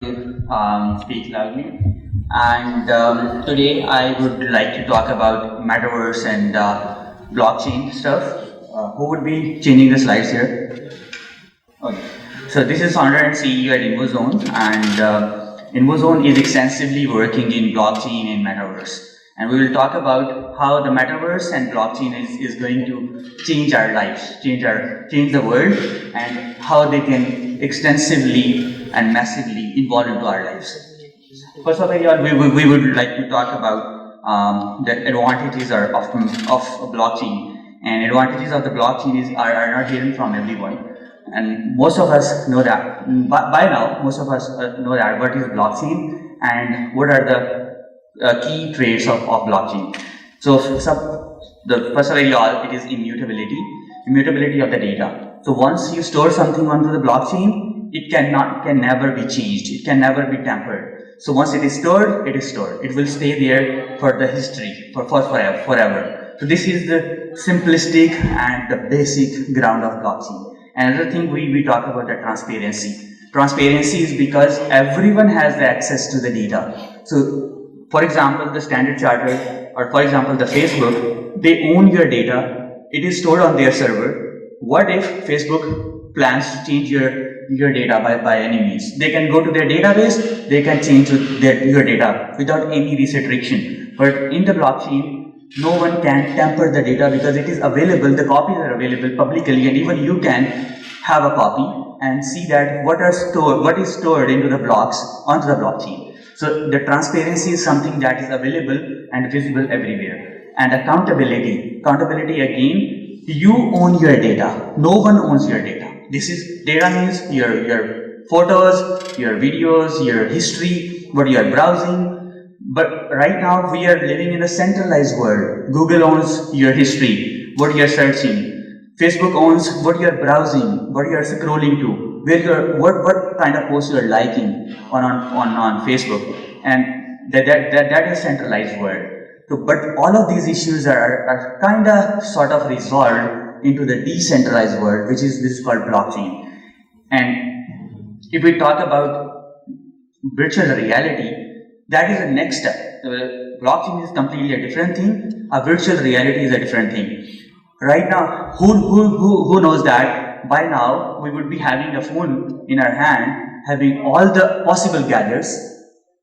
Speak loudly. And today I would like to talk about metaverse and blockchain stuff. Who would be changing the slides here? Okay. So this is founder and CEO at Invozone, and Invozone is extensively working in blockchain and metaverse. And we will talk about how the metaverse and blockchain is going to change our lives, change the world, and how they can extensively and massively involve into our lives. First of all, we would like to talk about the advantages of blockchain. And advantages of the blockchain are not hidden from everyone. And most of us know that. By now, most of us know that what is blockchain and what are the key traits of blockchain. So, first of all, it is immutability of the data. So once you store something onto the blockchain, it can never be changed. It can never be tampered. So once it is stored, it is stored. It will stay there for the history, for forever. So this is the simplistic and the basic ground of blockchain. Another thing we talk about the transparency. Transparency is because everyone has the access to the data. So, for example, the Standard Chartered, or for example, the Facebook, they own your data. It is stored on their server. What if Facebook plans to change your data by any means? They can go to their database, they can change your data without any restriction. But in the blockchain, no one can tamper the data because it is available, the copies are available publicly, and even you can have a copy and see that what is stored into the blocks onto the blockchain. So the transparency is something that is available and visible everywhere. And accountability again, you own your data. No one owns your data. Data means your photos, your videos, your history, what you are browsing. But right now we are living in a centralized world. Google owns your history, what you are searching. Facebook owns what you are browsing, what you are scrolling to, what kind of posts you are liking on Facebook, and that is centralized world. So, but all of these issues are kind of sort of resolved into the decentralized world, which is called blockchain. And if we talk about virtual reality, that is the next step. The blockchain is completely a different thing. A virtual reality is a different thing. Right now, who knows that by now we would be having a phone in our hand, having all the possible gadgets,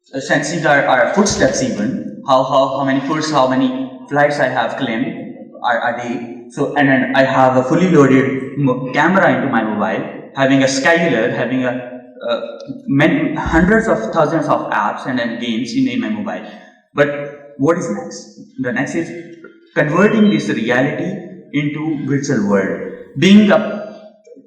sensing our footsteps even, how many foots, how many flights I have claimed a day. So, and then I have a fully loaded camera into my mobile, having a scheduler, having hundreds of thousands of apps and then games in my mobile. But what is next? The next is converting this reality into virtual world.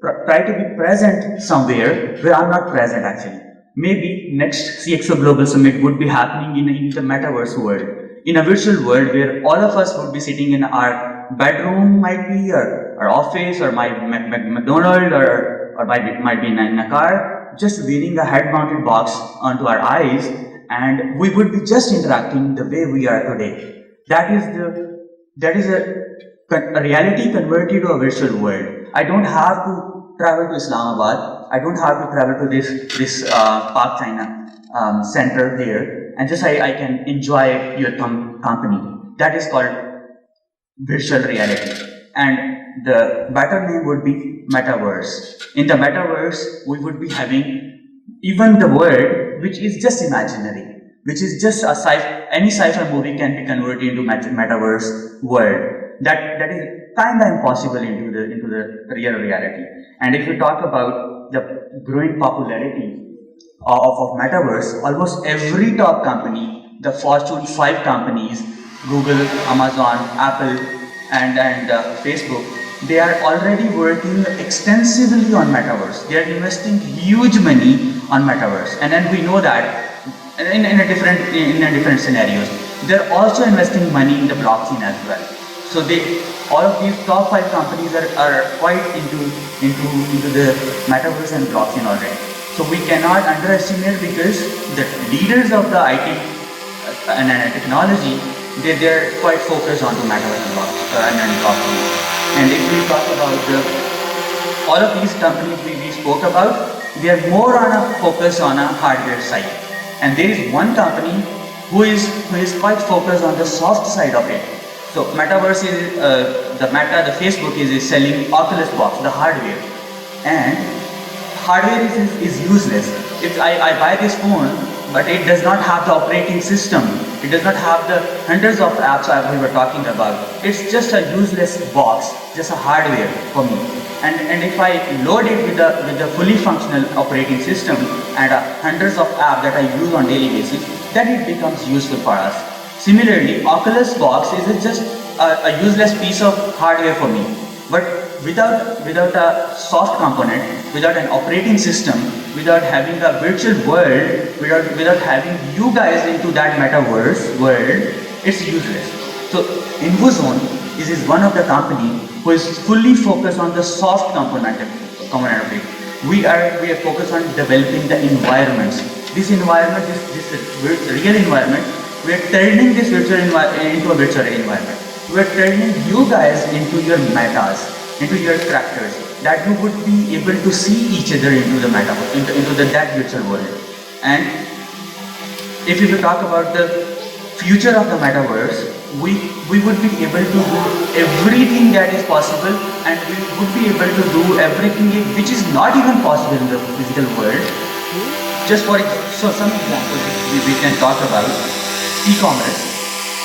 Try to be present somewhere where I'm not present actually. Maybe next CXO Global Summit would be happening in the metaverse world. In a virtual world where all of us would be sitting in our bedroom, might be, or our office, or my McDonald's, or might be in a car, just wearing a head-mounted box onto our eyes, and we would be just interacting the way we are today. That is a reality converted to a virtual world. I don't have to travel to Islamabad. I don't have to travel to this Park China center here, and just I can enjoy your company. That is called virtual reality. And the better name would be metaverse. In the metaverse, we would be having even the world which is just imaginary, which is just any sci-fi movie can be converted into metaverse world. That is kind of impossible into the real reality. And if you talk about the growing popularity of metaverse, almost every top company, the Fortune 5 companies, Google, Amazon, Apple, and Facebook, they are already working extensively on metaverse. They are investing huge money on metaverse, and then we know that in different scenarios, they're also investing money in the blockchain as well. So all of these top 5 companies are quite into the metaverse and blockchain already. So we cannot underestimate, because the leaders of the IT and technology, they're quite focused on the metaverse and blockchain. And if we talk about all of these companies we spoke about, they are more on a focus on a hardware side. And there is one company who is quite focused on the soft side of it. So Metaverse is the Facebook is selling Oculus Box, the hardware, and hardware is useless. If I buy this phone, but it does not have the operating system, it does not have the hundreds of apps we were talking about. It's just a useless box, just a hardware for me. And if I load it with the fully functional operating system and hundreds of apps that I use on daily basis, then it becomes useful for us. Similarly, Oculus Box is just a useless piece of hardware for me. But without a soft component, without an operating system, without having a virtual world, without having you guys into that metaverse world, it's useless. So Invozone is one of the company who is fully focused on the soft component of it. We are focused on developing the environments. This environment is this real environment. We are turning this virtual into a virtual environment. We are turning you guys into your metas, into your characters, that you would be able to see each other into the metaverse, into that virtual world. And if we talk about the future of the metaverse, we would be able to do everything that is possible, and we would be able to do everything which is not even possible in the physical world. Just for some examples we can talk about e-commerce.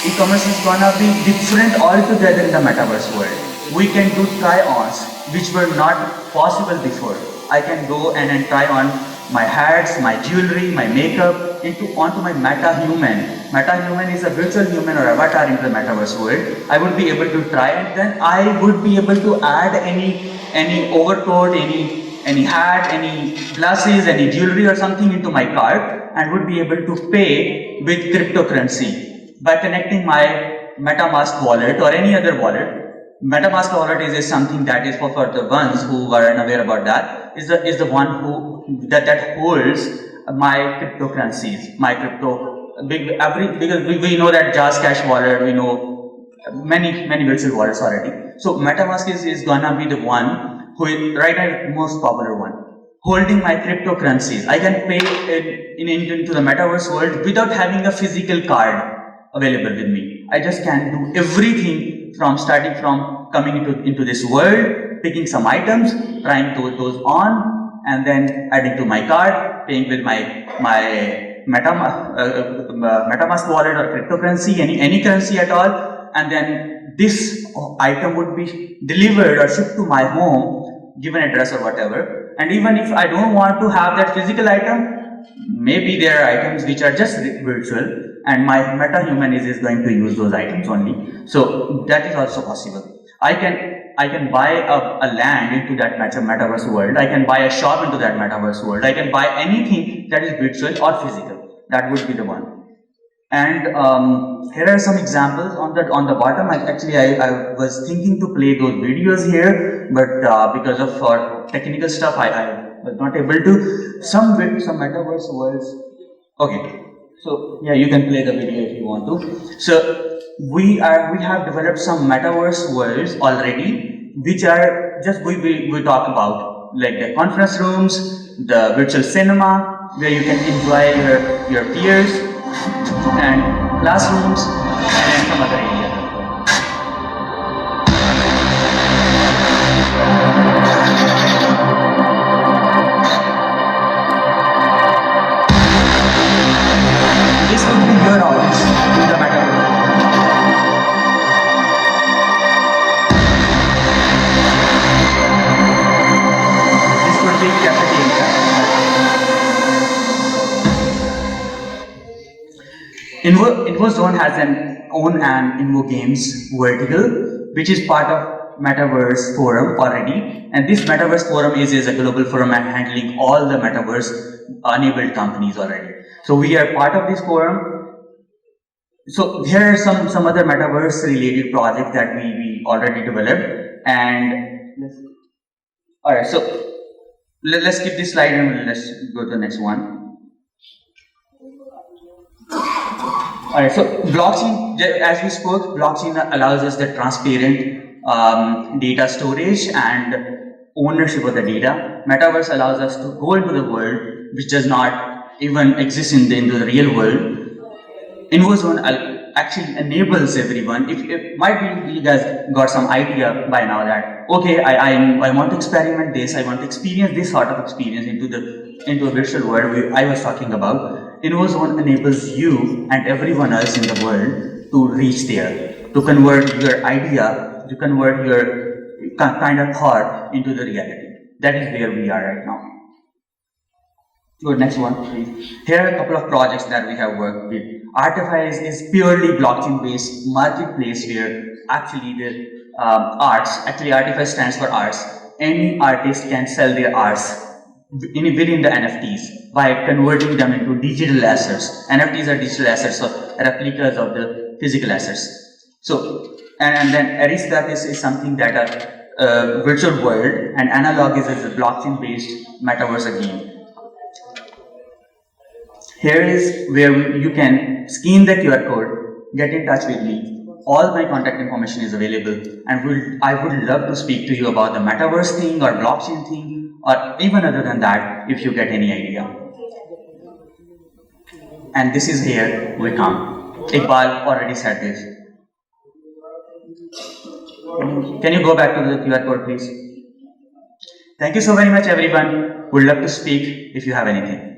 E-commerce is gonna be different altogether in the metaverse world. We can do try-ons which were not possible before. I can go and try on my hats, my jewelry, my makeup onto my meta-human. Meta-human is a virtual human or avatar into the metaverse world. I would be able to try, and then I would be able to add any overcoat, any hat, any glasses, any jewelry or something into my cart, and would be able to pay with cryptocurrency by connecting my MetaMask wallet or any other wallet. MetaMask wallet is something that is for the ones who are unaware about that, is the one who that holds my cryptocurrencies, my crypto because we know that Jazz Cash wallet, we know many virtual wallets already. So MetaMask is gonna be the one who is right now the most popular one, holding my cryptocurrencies. I can pay into the metaverse world without having a physical card available with me. I just can do everything starting from coming into this world, picking some items, trying those on, and then adding to my card, paying with my MetaMask wallet or cryptocurrency, any currency at all, and then this item would be delivered or shipped to my home, given address or whatever. And even if I don't want to have that physical item, maybe there are items which are just virtual, and my meta-human is going to use those items only. So that is also possible. I can buy a land into that metaverse world. I can buy a shop into that metaverse world. I can buy anything that is virtual or physical. That would be the one. And here are some examples on the bottom. I was thinking to play those videos here, but because of technical stuff, I was not able to. Some metaverse worlds. Okay. So yeah, you can play the video if you want to. So we have developed some metaverse worlds already, which are just we talk about, like the conference rooms, the virtual cinema, where you can enjoy your peers, and classrooms, and some other areas. This could be your office in the metaverse. This could be cafeteria. Invozone has an own and Invo Games vertical, which is part of Metaverse Forum already. And this Metaverse Forum is a global forum and handling all the Metaverse enabled companies already. So we are part of this forum. So here are some other Metaverse related projects that we already developed. And alright, so let's skip this slide and let's go to the next one. Alright, so blockchain, as we spoke, blockchain allows us the transparent data storage and ownership of the data. Metaverse allows us to go into the world which does not even exist into the real world. Invozone actually enables everyone. If might be you guys got some idea by now that okay, I want to experiment this, I want to experience this sort of experience into a virtual world I was talking about. Invozone enables you and everyone else in the world to reach there, to convert your idea, to convert your kind of thought into the reality. That is where we are right now. Go next one, please. Here are a couple of projects that we have worked with. Artify is purely blockchain-based marketplace where actually the actually Artify stands for arts. Any artist can sell their arts within the NFTs by converting them into digital assets. NFTs are digital assets, so replicas of the physical assets. So, and then Aristocrat is something that a virtual world, and analog is a blockchain-based metaverse again. Here is where you can scan the QR code, get in touch with me. All my contact information is available, and I would love to speak to you about the metaverse thing or blockchain thing, or even other than that if you get any idea. And this is here we come. Iqbal already said this. Can you go back to the QR code, please? Thank you so very much, everyone. Would love to speak if you have anything.